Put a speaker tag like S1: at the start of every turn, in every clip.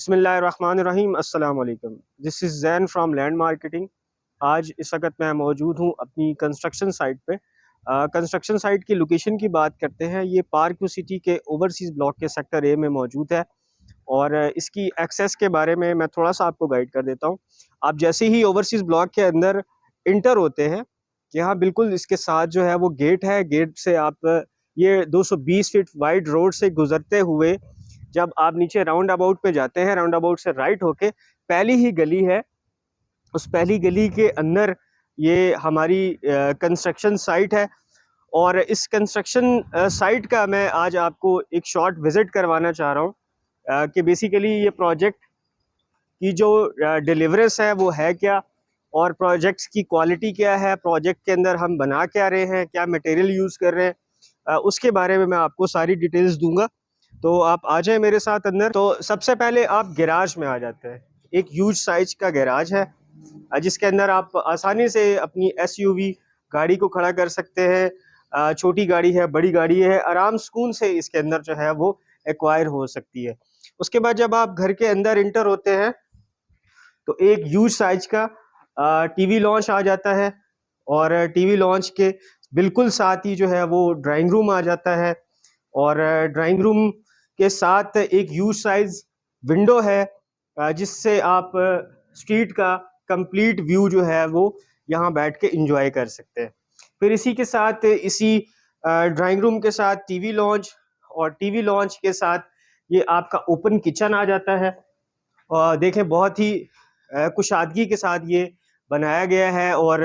S1: बिस्मिल्लाहिर्रहमानिर्रहीम अस्सलाम वालेकुम। This is Zain from land marketing. आज इस वक्त मैं मौजूद हूँ अपनी कंस्ट्रक्शन साइट पे। कंस्ट्रक्शन साइट की लोकेशन की बात करते हैं। ये पार्क सिटी के ओवरसीज़ ब्लॉक के सेक्टर ए में मौजूद है और इसकी एक्सेस के बारे में मैं थोड़ा सा आपको गाइड कर देता हूँ। आप जैसे ही ओवरसीज़ ब्लॉक के अंदर इंटर होते हैं, यहाँ बिल्कुल इसके साथ जो है वो गेट है। गेट से आप ये 220 फीट वाइड रोड से गुजरते हुए जब आप नीचे राउंड अबाउट पे जाते हैं, राउंड अबाउट से राइट होके पहली ही गली है। उस पहली गली के अंदर ये हमारी कंस्ट्रक्शन साइट है और इस कंस्ट्रक्शन साइट का मैं आज आपको एक शॉर्ट विजिट करवाना चाह रहा हूँ कि बेसिकली ये प्रोजेक्ट की जो डिलीवरेंस है वो है क्या, और प्रोजेक्ट्स की क्वालिटी क्या है, प्रोजेक्ट के अंदर हम बना क्या रहे हैं, क्या मटेरियल यूज़ कर रहे हैं, उसके बारे में मैं आपको सारी डिटेल्स दूंगा। तो आप आ जाए मेरे साथ अंदर। तो सबसे पहले आप गैराज में आ जाते हैं। एक ह्यूज साइज का गैराज है जिसके अंदर आप आसानी से अपनी एसयूवी गाड़ी को खड़ा कर सकते हैं। छोटी गाड़ी है, बड़ी गाड़ी है, आराम सुकून से इसके अंदर जो है वो एक्वायर हो सकती है। उसके बाद जब आप घर के अंदर इंटर होते हैं तो एक ह्यूज साइज का टीवी लॉन्च आ जाता है और टीवी लॉन्च के बिल्कुल साथ ही जो है वो ड्राइंग रूम आ जाता है और ड्राइंग रूम के साथ एक ह्यूज साइज विंडो है जिससे आप स्ट्रीट का कंप्लीट व्यू जो है वो यहाँ बैठ के एंजॉय कर सकते हैं। फिर इसी के साथ इसी ड्राइंग रूम के साथ टीवी लॉन्च, और टीवी लॉन्च के साथ ये आपका ओपन किचन आ जाता है। और देखें बहुत ही कुशादगी के साथ ये बनाया गया है और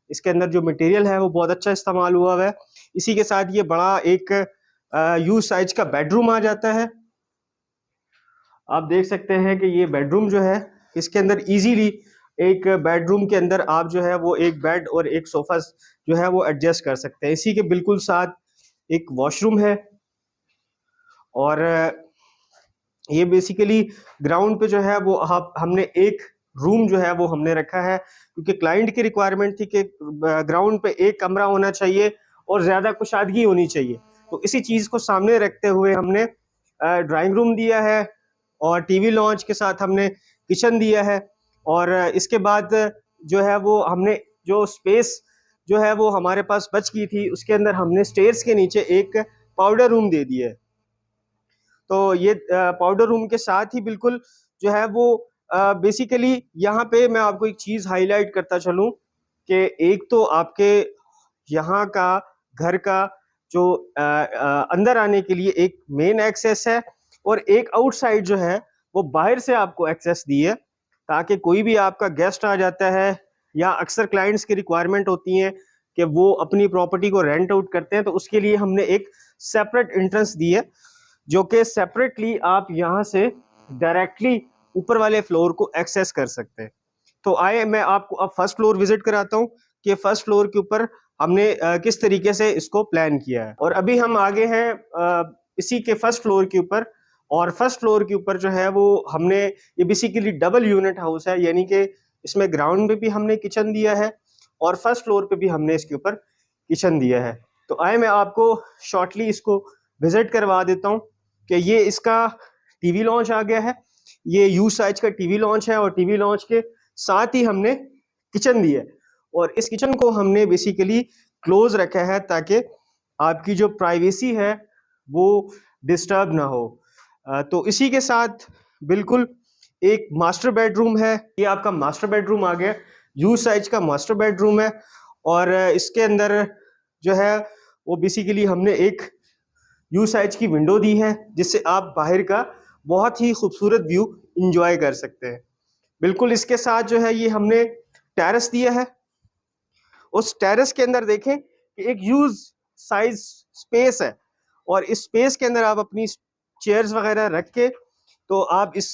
S1: इसके अंदर जो मटेरियल है वो बहुत अच्छा इस्तेमाल हुआ है। इसी के साथ ये बड़ा एक यू साइज का बेडरूम आ जाता है। आप देख सकते हैं कि ये बेडरूम जो है इसके अंदर इजीली एक बेडरूम के अंदर आप जो है वो एक बेड और एक सोफा जो है वो एडजस्ट कर सकते हैं। इसी के बिल्कुल साथ एक वॉशरूम है और ये बेसिकली ग्राउंड पे जो है वो हमने एक रूम जो है वो हमने रखा है क्योंकि क्लाइंट की रिक्वायरमेंट थी कि ग्राउंड पे एक कमरा होना चाहिए और ज्यादा कुशादगी होनी चाहिए। तो इसी चीज को सामने रखते हुए हमने ड्राइंग रूम दिया है और टीवी लॉन्च के साथ हमने किचन दिया है। और इसके बाद जो है वो हमने जो स्पेस जो है वो हमारे पास बच गई थी उसके अंदर हमने स्टेयर्स के नीचे एक पाउडर रूम दे दिया है। तो ये पाउडर रूम के साथ ही बिल्कुल जो है वो बेसिकली यहाँ पे मैं आपको एक चीज हाईलाइट करता चलूं कि एक तो आपके यहाँ का घर का जो अंदर आने के लिए एक मेन एक्सेस है और एक आउटसाइड जो है वो बाहर से आपको एक्सेस दी है ताकि कोई भी आपका गेस्ट आ जाता है या अक्सर क्लाइंट्स की रिक्वायरमेंट होती है कि वो अपनी प्रॉपर्टी को रेंट आउट करते हैं, तो उसके लिए हमने एक सेपरेट एंट्रेंस दी है जो कि सेपरेटली आप यहाँ से डायरेक्टली ऊपर वाले फ्लोर को एक्सेस कर सकते हैं। तो आए मैं आपको अब फर्स्ट फ्लोर विजिट कराता हूँ कि फर्स्ट फ्लोर के ऊपर हमने किस तरीके से इसको प्लान किया है। और अभी हम आगे हैं इसी के फर्स्ट फ्लोर के ऊपर, और फर्स्ट फ्लोर के ऊपर जो है वो हमने ये बेसिकली डबल यूनिट हाउस है, यानी कि इसमें ग्राउंड में भी हमने किचन दिया है और फर्स्ट फ्लोर पे भी हमने इसके ऊपर किचन दिया है। तो आए मैं आपको शॉर्टली इसको विजिट करवा देता हूँ कि ये इसका टीवी लॉन्च आ गया है। ये यू साइज का टीवी लॉन्च है और टीवी लॉन्च के साथ ही हमने किचन दी है और इस किचन को हमने बेसिकली क्लोज रखा है ताकि आपकी जो प्राइवेसी है वो डिस्टर्ब ना हो। तो इसी के साथ बिल्कुल एक मास्टर बेडरूम है। ये आपका मास्टर बेडरूम आ गया, यू साइज का मास्टर बेडरूम है और इसके अंदर जो है वो बेसिकली हमने एक यू साइज की विंडो दी है जिससे आप बाहर का बहुत ही खूबसूरत व्यू इंजॉय कर सकते हैं। बिल्कुल इसके साथ जो है ये हमने टेरेस दिया है। उस टेरेस के अंदर देखें कि एक ह्यूज साइज स्पेस है और इस स्पेस के अंदर आप अपनी चेयर्स वगैरह रख के तो आप इस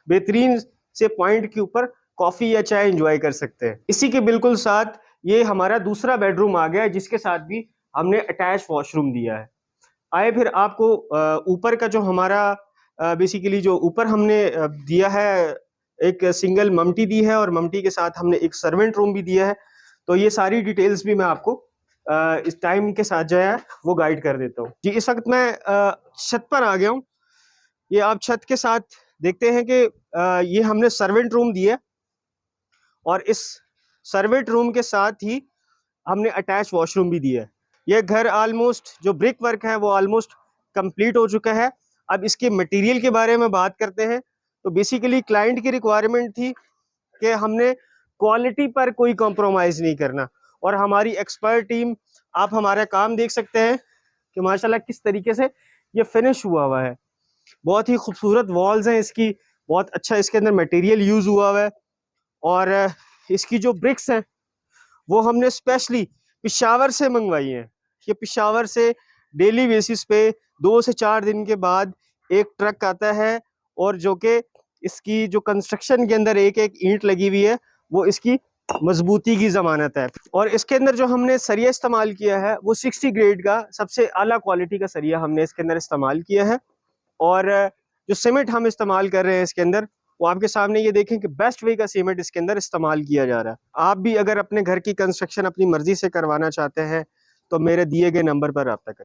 S1: बेहतरीन से पॉइंट के ऊपर कॉफी या चाय एंजॉय कर सकते हैं। इसी के बिल्कुल साथ ये हमारा दूसरा बेडरूम आ गया है जिसके साथ भी हमने अटैच वॉशरूम दिया है। आए फिर आपको ऊपर का जो हमारा बेसिकली जो ऊपर हमने दिया है, एक सिंगल ममटी दी है और ममटी के साथ हमने एक सर्वेंट रूम भी दिया है। तो ये सारी डिटेल्स भी मैं आपको इस टाइम के साथ जो है वो गाइड कर देता हूँ जी। इस वक्त मैं छत पर आ गया हूँ। ये आप छत के साथ देखते हैं कि ये हमने सर्वेंट रूम दिया है और इस सर्वेंट रूम के साथ ही हमने अटैच वॉशरूम भी दिया है। ये घर ऑलमोस्ट जो ब्रिक वर्क है वो ऑलमोस्ट कंप्लीट हो चुका है। अब इसके मटेरियल के बारे में बात करते हैं। तो बेसिकली क्लाइंट की रिक्वायरमेंट थी कि हमने क्वालिटी पर कोई कॉम्प्रोमाइज़ नहीं करना, और हमारी एक्सपर्ट टीम, आप हमारा काम देख सकते हैं कि माशाल्लाह किस तरीके से ये फिनिश हुआ है। बहुत ही खूबसूरत वॉल्स हैं इसकी, बहुत अच्छा इसके अंदर मटेरियल यूज़ हुआ है। और इसकी जो ब्रिक्स हैं वो हमने स्पेशली पिशावर से मंगवाई हैं। ये पिशावर से डेली बेसिस पे 2 से 4 दिन के बाद एक ट्रक आता है, और जो कि इसकी जो कंस्ट्रक्शन के अंदर एक एक ईंट लगी हुई है वो इसकी मजबूती की ज़मानत है। और इसके अंदर जो हमने सरिया इस्तेमाल किया है वो 60 ग्रेड का सबसे आला क्वालिटी का सरिया हमने इसके अंदर इस्तेमाल किया है। और जो सीमेंट हम इस्तेमाल कर रहे हैं इसके अंदर, वो आपके सामने ये देखें कि बेस्ट वे का सीमेंट इसके अंदर इस्तेमाल किया जा रहा है। आप भी अगर अपने घर की कंस्ट्रक्शन अपनी मर्जी से करवाना चाहते हैं तो मेरे दिए गए नंबर पर रब्ता करें।